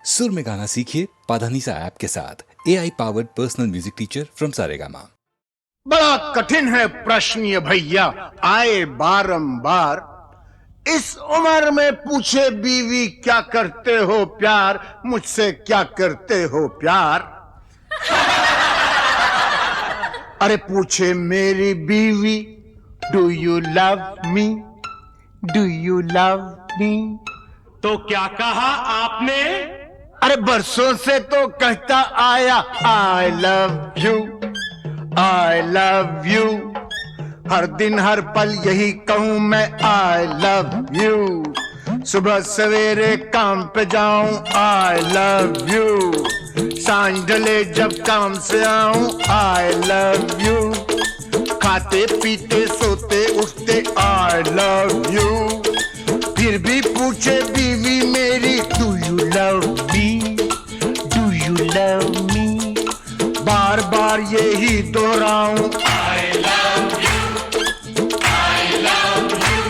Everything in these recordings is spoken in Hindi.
सुर में गाना सीखिए पाधानीसा ऐप के साथ। AI powered personal music teacher from Saregama. बड़ा कठिन है प्रश्न ये भैया, आए बारंबार। इस उम्र में पूछे बीवी क्या करते हो प्यार, मुझसे क्या करते हो प्यार। अरे पूछे मेरी बीवी, do you love me, do you love मी। तो क्या कहा आपने? अरे बरसों से तो कहता आया I love you, I love you. हर दिन हर पल यही कहूं मैं आई लव यू। सुबह सवेरे काम पे जाऊं आई लव यू, सांझ ढले जब काम से आऊं आई लव यू। खाते पीते सोते उठते आई लव यू। फिर भी पूछे बीवी मेरी, do you love me, do you love me. बार बार यही दोहराऊं I love you, I love you.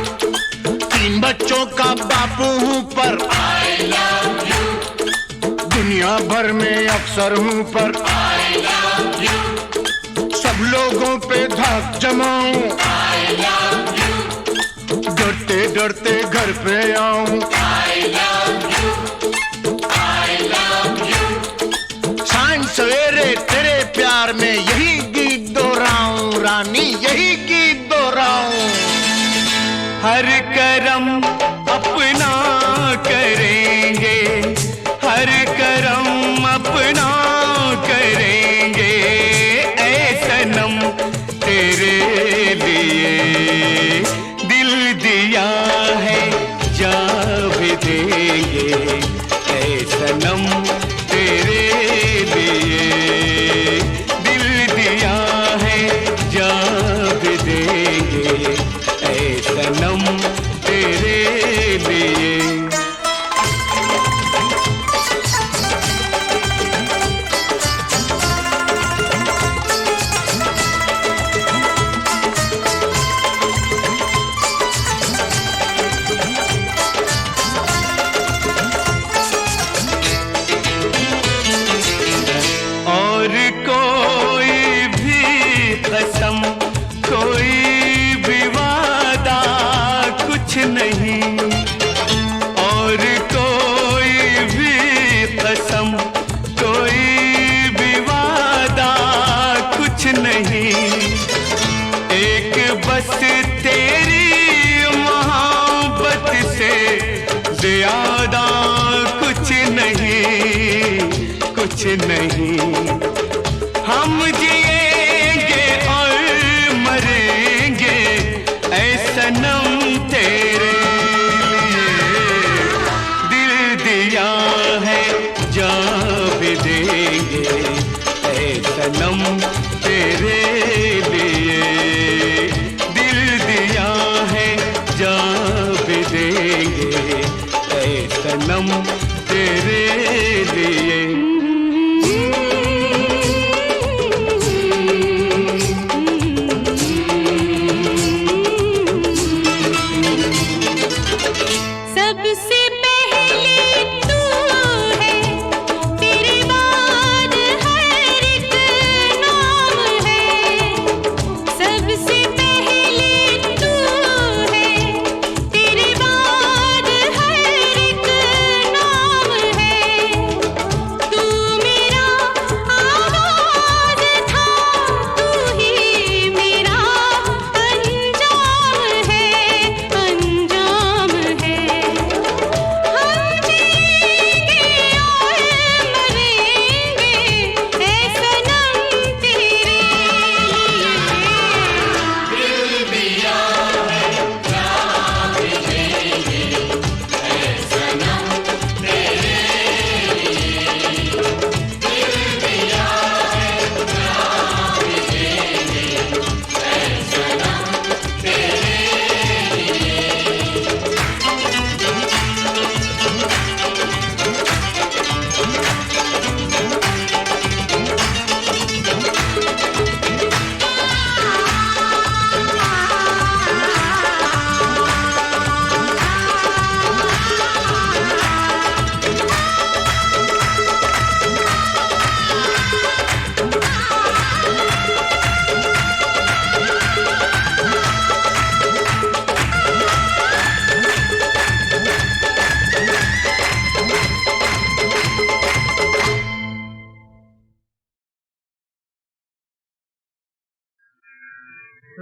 3 बच्चों का बापू हूं पर आई लव यू। दुनिया भर में अफसर हूं पर आई लव यू। सब लोगों पे धाक जमाऊं आई लव यू। डरते डरते घर पे आऊं आई love you, I love you. सांझ सवेरे तेरे प्यार में यही गीत दोहराऊं रानी, यही गीत दोहराऊं। हर करम अपना करेंगे, हर करम अपना करेंगे। ऐ सनम तेरे लिए दिल दिया है, जा भी देंगे। ऐ सनम तेरे लिए दिल दिया है, जा भी देंगे। ऐ सनम तेरे लिए। और कोई भी कसम, कोई भी वादा कुछ नहीं। और कोई भी कसम, कोई भी वादा कुछ नहीं। एक बस तेरी मोहब्बत से ज़्यादा कुछ नहीं, कुछ नहीं। हम जिएंगे और मरेंगे ऐ सनम तेरे लिए। दिल दिया है, जा भी देंगे ऐ सनम तेरे लिए। दिल दिया है, जा भी देंगे ऐ सनम तेरे लिए। सबसे पहले तू है, तेरे बाद हर एक नाम है। सबसे पहले तू है, तेरे बाद हर एक नाम है। तू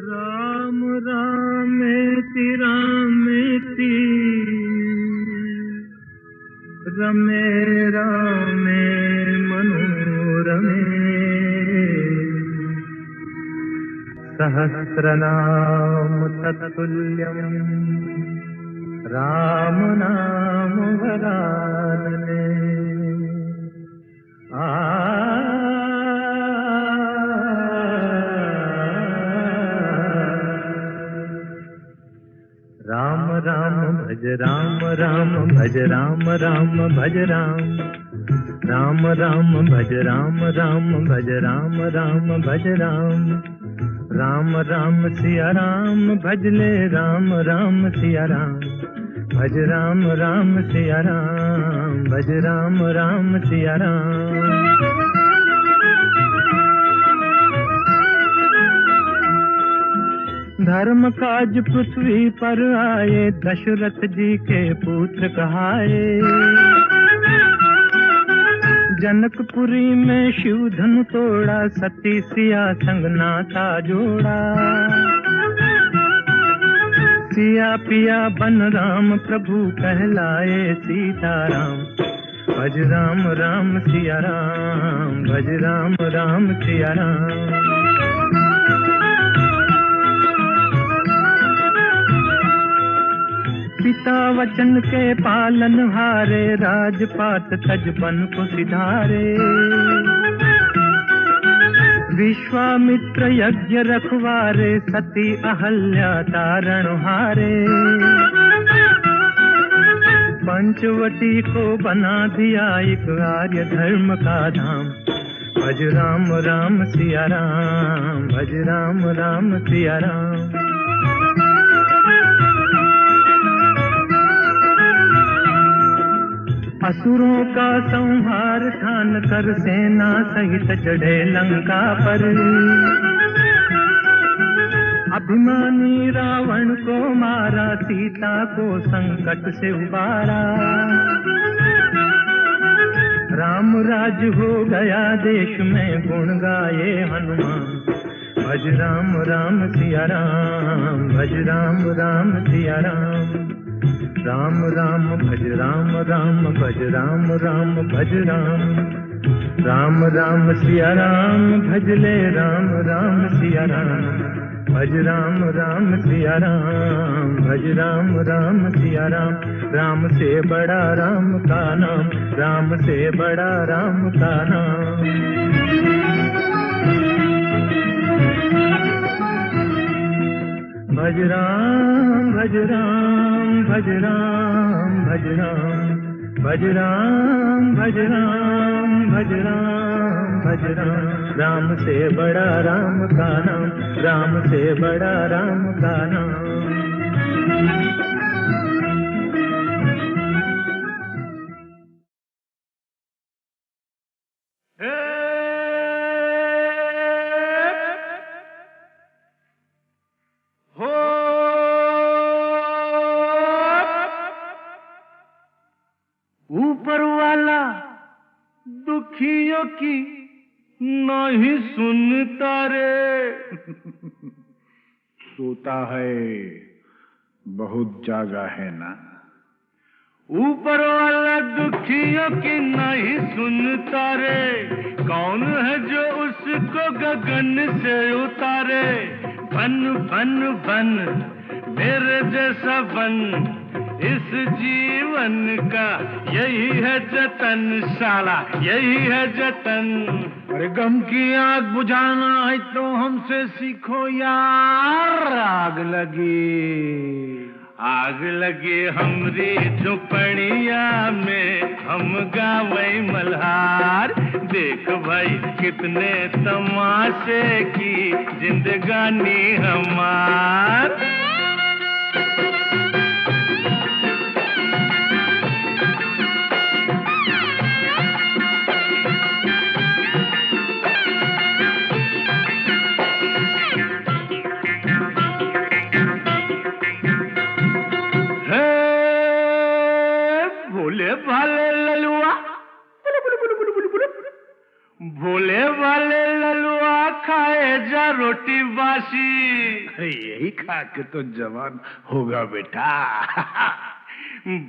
राम रामेति रामेति रमे रामे मनोरमे सहस्रनाम तत्तुल्यं राम नाम वरानने। राम राम भज राम राम भज राम राम भज राम राम राम भज राम राम भज राम राम भज राम राम राम सिया राम भज ले राम राम सिया राम भज राम राम सिया राम भज राम राम सिया राम। धर्म काज पृथ्वी पर आए दशरथ जी के पुत्र कहाए। जनकपुरी में शिव धनु तोड़ा सती सिया संग नाता जोड़ा। सिया पिया बन राम प्रभु कहलाए सीताराम भज राम राम सिया राम भज राम राम सिया राम। पिता वचन के पालन हारे राजपाट तजबन को सिधारे। विश्वामित्र यज्ञ रखवारे सती अहल्या तारण हारे। पंचवटी को बना दिया एक आर्य धर्म का धाम भज राम राम सिया राम भज राम राम सिया राम। असुरों का संहार ठान कर सेना सहित चढ़े लंका पर। अभिमानी रावण को मारा सीता को संकट से उबारा। राम राज हो गया देश में गुण गाए हनुमान भज राम राम सिया राम भज राम राम सिया राम। राम राम भज राम राम भज राम राम भज राम राम राम सिया राम भज ले राम राम सिया राम भज राम राम सिया राम भज राम राम सिया राम। राम से बड़ा राम का नाम राम से बड़ा राम का नाम। भज राम भज राम भज राम भज राम भज राम भज राम भज राम भज राम। राम से बड़ा राम का नाम राम से बड़ा राम का नाम। ऊपर वाला दुखियों की नहीं सुनता रे। सोता है बहुत जागा है ना। ऊपर वाला दुखियों की नहीं सुनता रे। कौन है जो उसको गगन से उतारे। बन बन बन मेरे जैसा बन इस जीवन का यही है जतन साला यही है जतन। अरे गम की आग बुझाना है तो हमसे सीखो यार। आग लगी हमरी झुपड़िया में हम गावे मल्हार। देख भाई कितने तमाशे की जिंदगानी हमार। भोले वाले ललुआ खाए जा रोटी बासी। यही खा के तो जवान होगा बेटा।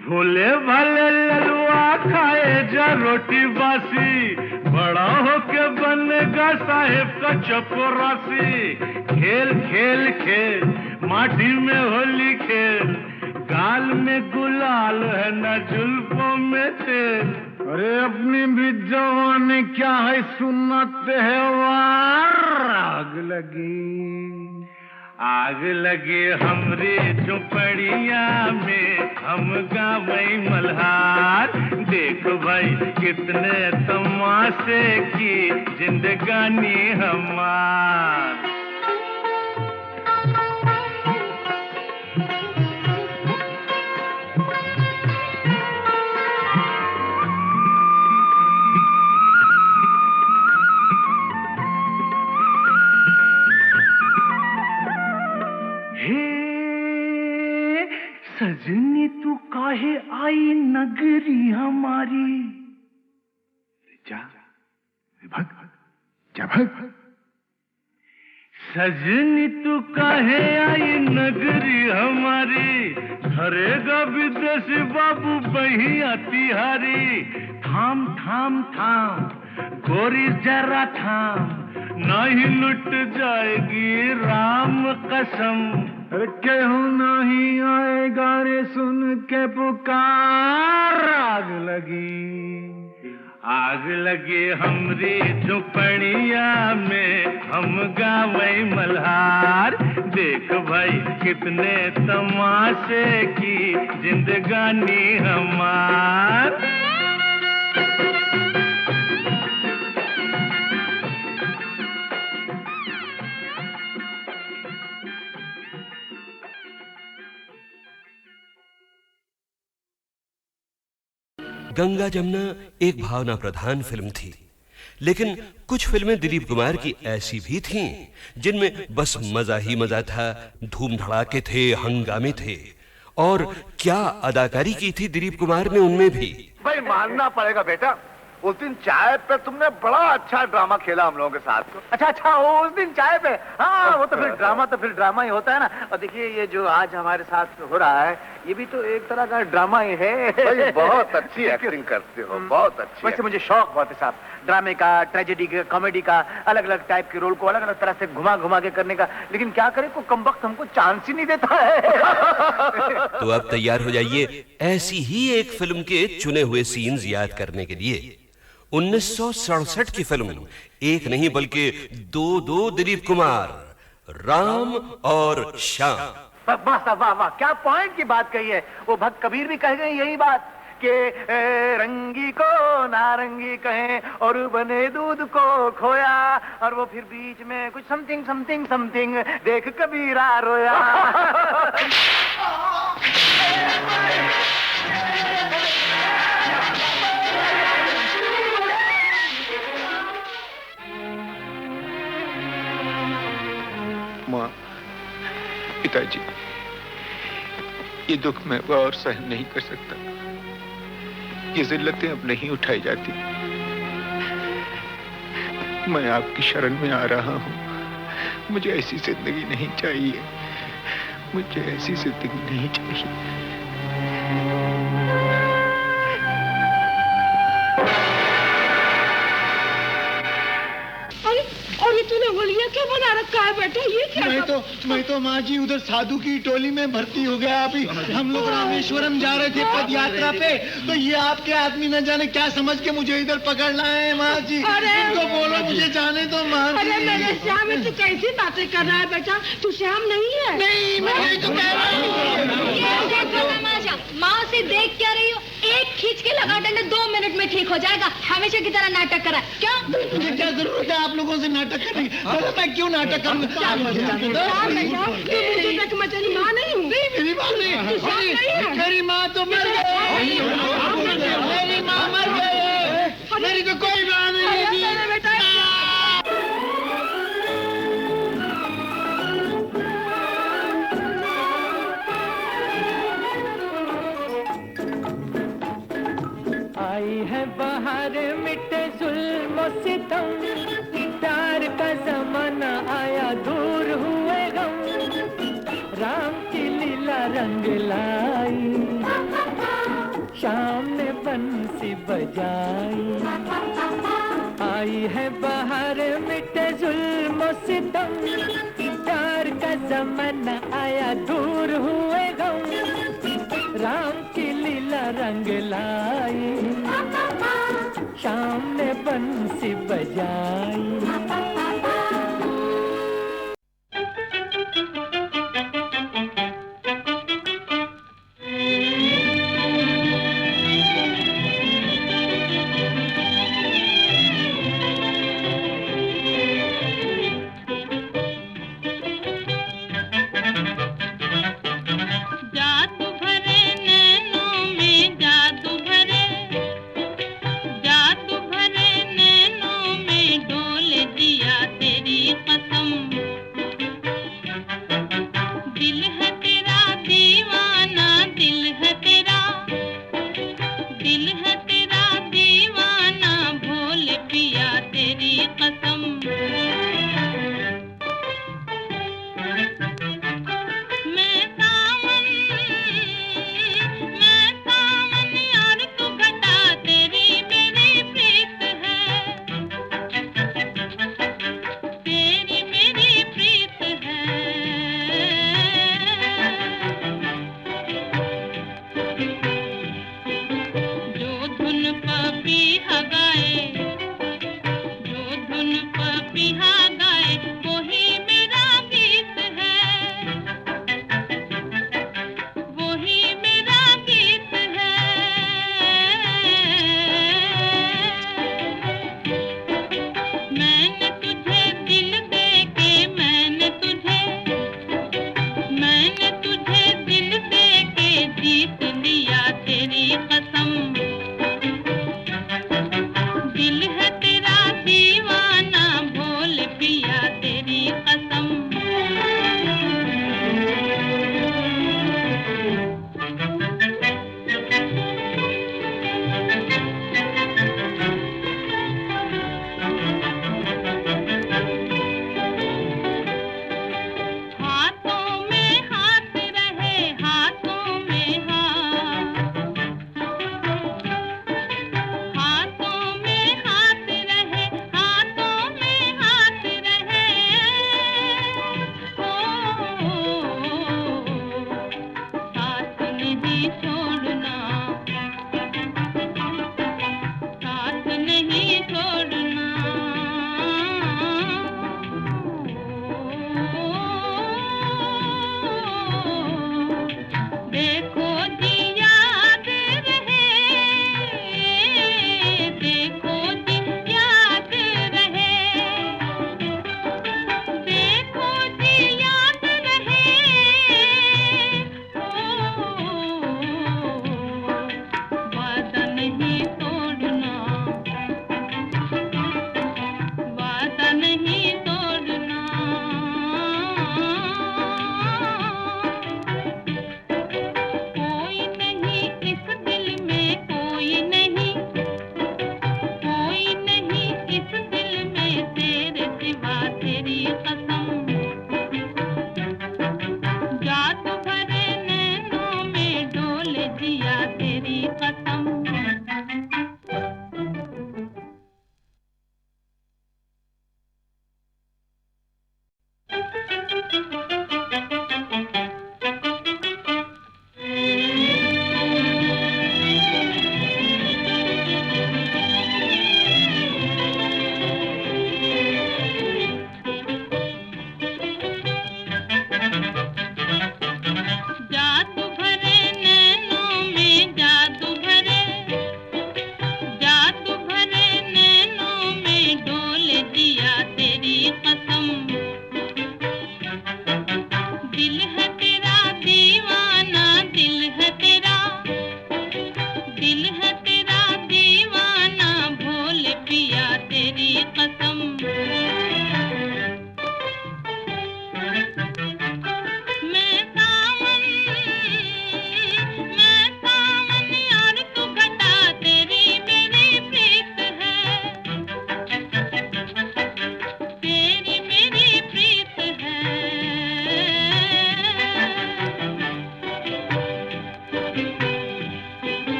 भोले भाले ललुआ खाए जा रोटी बासी, बड़ा होके बनेगा साहेब का चपरासी। खेल खेल खेल माटी में होली खेल, गाल में गुलाल है न जुल्फों में तेल। अरे अपनी भी जवानी क्या है सुनाते हैं वार। आग लगी हमरे झोपड़िया में, हम गावई मल्हार। देख भाई कितने तमाशे की जिंदगानी हमार। सजनी तू काहे आई नगरी हमारी। जा भग। सजनी तू काहे आई नगरी हमारी, धरेगा विदेशी बाबू बहिया तिहारी। थाम थाम थाम गोरी जरा थाम, नहीं लुट जाएगी राम कसम। केहू नहीं आएगा रे सुन के पुकार। आग लगी हमरी झोपड़िया में, हम गावई मल्हार। देख भाई कितने तमाशे की जिंदगानी हमार। गंगा जमुना एक भावना प्रधान फिल्म थी, लेकिन कुछ फिल्में दिलीप कुमार की ऐसी भी थीं जिनमें बस मजा ही मजा था, धूम धड़ाके थे, हंगामे थे। और क्या अदाकारी की थी दिलीप कुमार ने उनमें भी। भाई मानना पड़ेगा बेटा, उस दिन चाय पे तुमने बड़ा अच्छा ड्रामा खेला हम लोगों के साथ। अच्छा उस दिन चाय पे। हाँ वो तो फिर ड्रामा ही होता है ना। और देखिए ये जो आज हमारे साथ हो रहा है, ये भी तो एक तरह का ड्रामा ही है। भाई बहुत अच्छी एक्टिंग करते हो, बहुत अच्छी। वैसे मुझे शौक बहुत है साहब, ड्रामे का, ट्रेजेडी का, कॉमेडी का, अलग अलग टाइप के रोल को अलग अलग तरह से घुमा घुमा के करने का। लेकिन क्या करे, को कमबख्त हमको चांस ही नहीं देता है। तो अब तैयार हो जाइए ऐसी ही एक फिल्म के चुने हुए सीन्स याद करने के लिए। 1967 की फिल्म, एक नहीं बल्कि दो दिलीप कुमार, राम और श्याम। वाह वाह वाह, क्या पॉइंट की बात कही है। वो भक्त कबीर भी कह गए यही बात कि रंगी को नारंगी कहें और बने दूध को खोया, और वो फिर बीच में कुछ समथिंग समथिंग समथिंग देख कबीरा रोया। माँ, पिताजी, ये दुख मैं और सहन नहीं कर सकता। ये जिल्लतें अब नहीं उठाई जाती। मैं आपकी शरण में आ रहा हूँ। मुझे ऐसी जिंदगी नहीं चाहिए, मुझे ऐसी जिंदगी नहीं चाहिए। और ये तूने होलिया क्या बना रखा है बेटा, ये क्या? मैं तो माँ जी उधर साधु की टोली में भर्ती हो गया। अभी हम लोग रामेश्वरम जा रहे थे पद यात्रा पे, तो ये आपके आदमी न जाने क्या समझ के मुझे इधर पकड़ना है माँ जी। इनको बोलो मुझे जाने दो माँ जी। अरे मेरे श्याम, तू कैसी बातें कर रहा है बेटा? तू श्याम नहीं है। नहीं, मैं तो कह रहा हूँ। माँ से देख क्या रही हो? एक खींच के लगा डंडा 2 मिनट में ठीक हो जाएगा। हमेशा की तरह नाटक करा क्या? मुझे क्या जरूरत है आप लोगों से नाटक करने की? मैं क्यों नाटक करूँगा? मैं तेरी माँ नहीं हूँ। मेरी माँ नहीं, मेरी माँ तो मर गई। मेरी माँ मर गई, मेरी तो कोई माँ नहीं है। आई है बाहर मिटे जुल्म सितम, प्यार का जमाना आया दूर हुए गम, राम की लीला रंग लाई, शाम ने बंसी बजाई, आई है बाहर मिटे जुल्म सितम, प्यार का जमाना आया दूर हुए गम, राम की लीला रंग लाई, शाम ने बंसी बजाई। दिया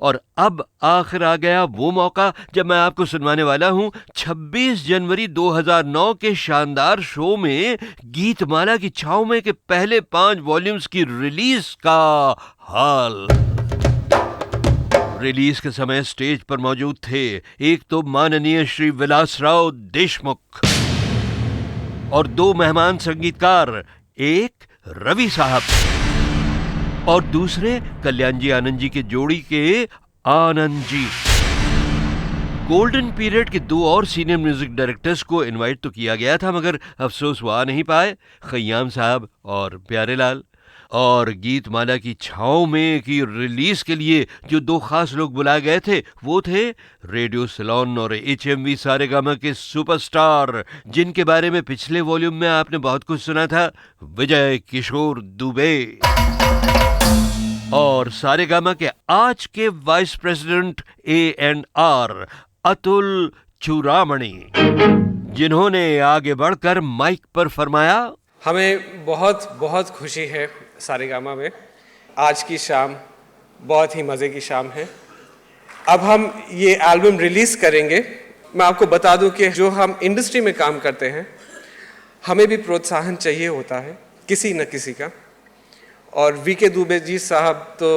और अब आखिर आ गया वो मौका जब मैं आपको सुनवाने वाला हूं 26 जनवरी 2009 के शानदार शो में गीतमाला की छाव में के पहले 5 वॉल्यूम्स की रिलीज का हाल। रिलीज के समय स्टेज पर मौजूद थे एक तो माननीय श्री विलासराव देशमुख और 2 मेहमान संगीतकार, एक रवि साहब और दूसरे कल्याण जी आनंद जी के जोड़ी के आनंद जी। गोल्डन पीरियड के 2 और सीनियर म्यूजिक डायरेक्टर्स को इनवाइट तो किया गया था, मगर अफसोस वो आ नहीं पाए, खय्याम साहब और प्यारेलाल। और गीतमाला की छाव में की रिलीज के लिए जो 2 खास लोग बुलाए गए थे वो थे रेडियो सिलोन और HMV सारेगामा के सुपरस्टार, जिनके बारे में पिछले वॉल्यूम में आपने बहुत कुछ सुना था, विजय किशोर दुबे। और सारेगामा के आज के वाइस प्रेसिडेंट A&R अतुल चूड़ामणि, जिन्होंने आगे बढ़कर माइक पर फरमाया, हमें बहुत बहुत खुशी है सारेगामा में। आज की शाम बहुत ही मज़े की शाम है। अब हम ये एल्बम रिलीज़ करेंगे। मैं आपको बता दूं कि जो हम इंडस्ट्री में काम करते हैं, हमें भी प्रोत्साहन चाहिए होता है किसी न किसी का। और VK दुबे जी साहब तो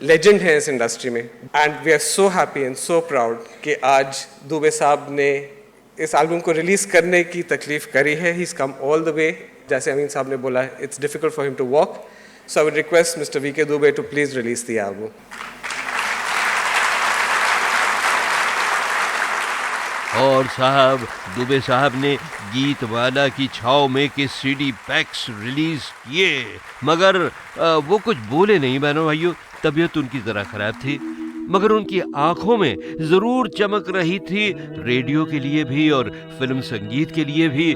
लेजेंड हैं इस इंडस्ट्री में, and we are so happy and so proud कि आज दुबे साहब ने इस एल्बम को रिलीज़ करने की तकलीफ़ करी है। He is come all the way. जैसे अमीन साहब ने बोला, it's difficult for him to walk, so I would request mister VK Dubey to please release the album. और साहब दुबे साहब ने गीतमाला की छाव में के CD पैक्स रिलीज किए, मगर वो कुछ बोले नहीं बहनों भाइयों। तबीयत उनकी ज़रा खराब थी, मगर उनकी आंखों में जरूर चमक रही थी रेडियो के लिए भी और फिल्म संगीत के लिए भी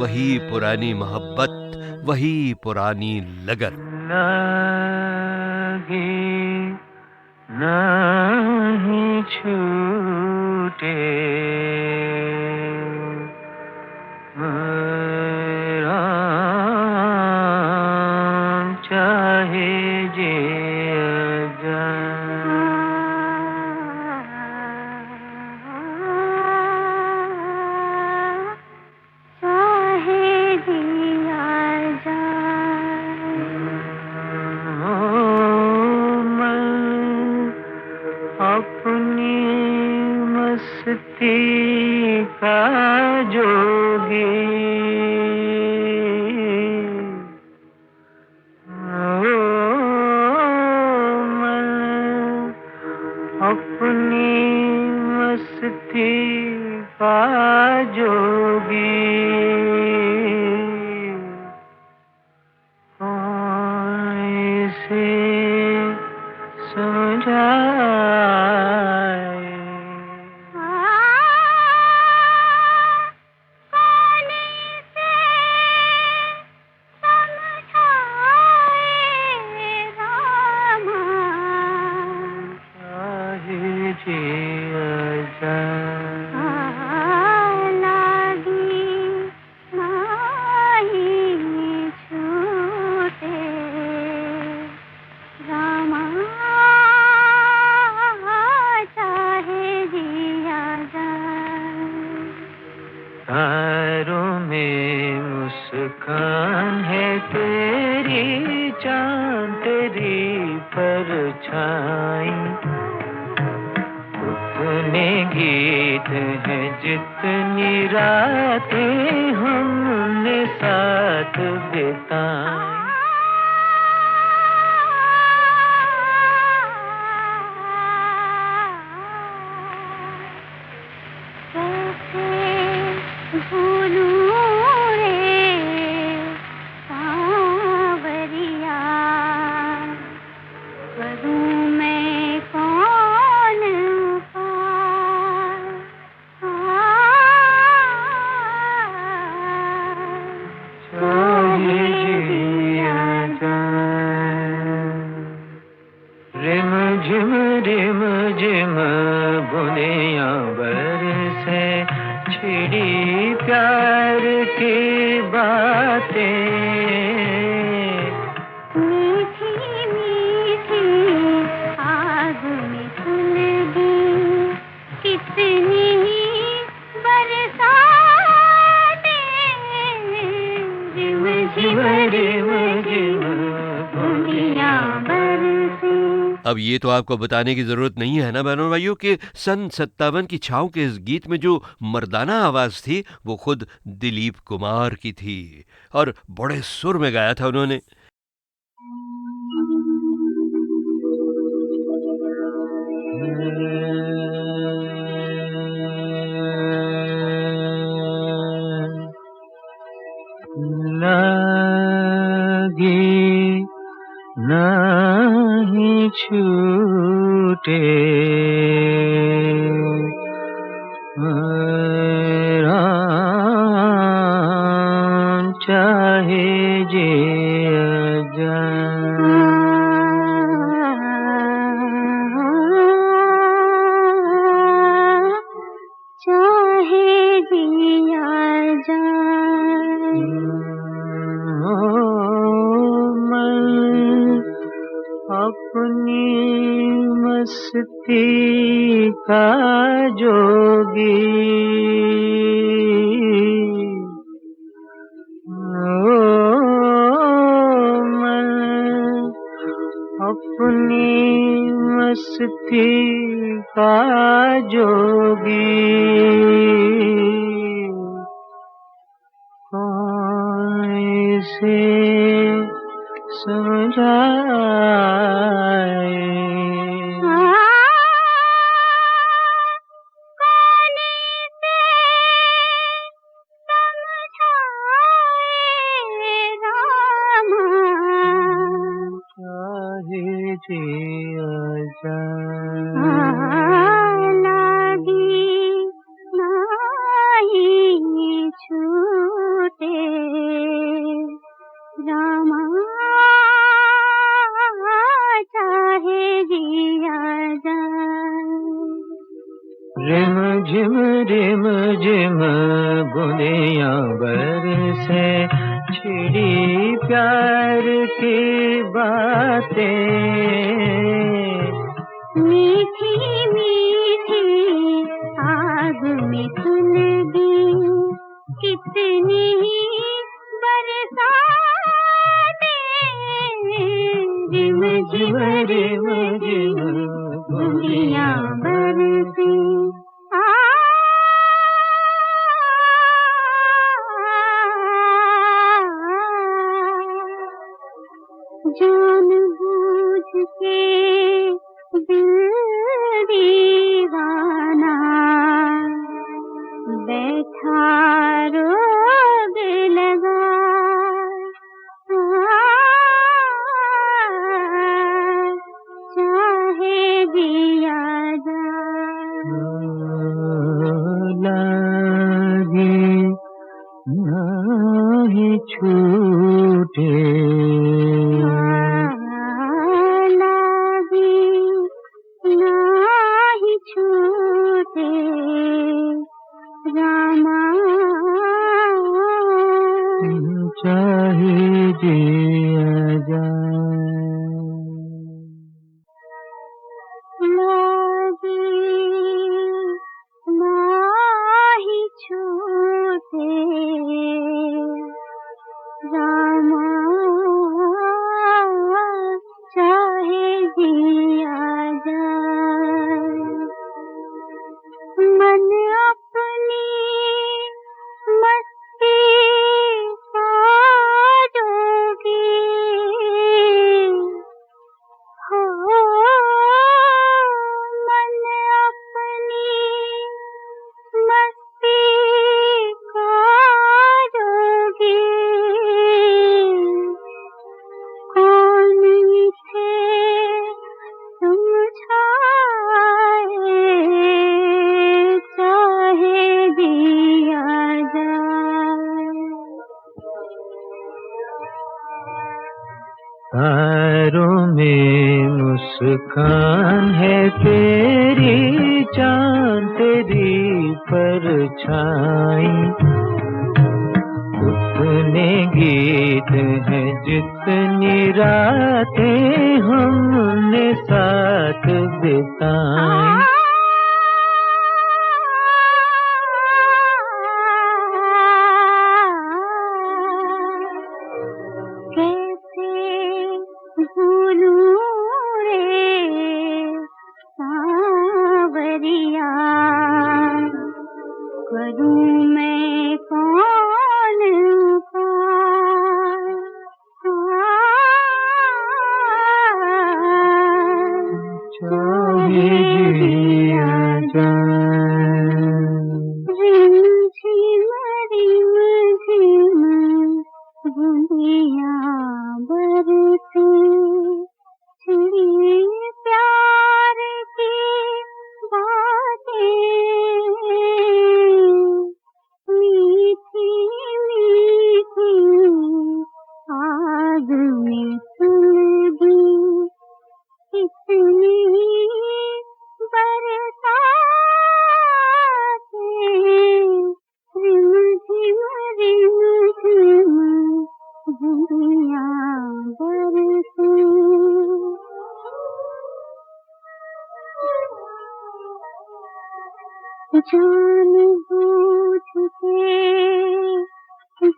वही पुरानी मोहब्बत, वही पुरानी लगन। नहीं छूटे राम चाहे जे का जोगी अपनी मस्ती का जोगी से समझाए तारों में मुस्कान है तेरी, चांद तेरी परछाई, उतने गीत हैं जितनी रातें हमने साथ बिताई। चाहे जी अब ये तो आपको बताने की जरूरत नहीं है ना बहनों भाइयों कि सन 57 की छाँव के इस गीत में जो मर्दाना आवाज थी वो खुद दिलीप कुमार की थी और बड़े सुर में गाया था उन्होंने। लागी नहीं छूटे राम चाहे जिया चाहे जिया अपनी मस्ती का जोगी मैं अपनी मस्ती का जोगी कौन से समझाए रिम झिम बुनिया बरसे छिड़ी प्यार की बातें मीठी मीठी आग में सुलगी कितनी बरसातें रिम झिम बुनिया बरसे जान बूझ के दिल दीवाना बैठा रोग लगा चाहे दिया लागे नहीं छूटे चाहे जिया लागी नाही छूटे रामा चाहे जिया जाए मन अपनी मस्ती तारों में मुस्कान है तेरी चांद तेरी परछाई उतने गीत हैं जितनी रातें हमने साथ बिताई भूलूं रे जान बूझ के दिल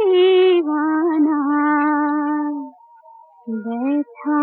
दीवाना बैठा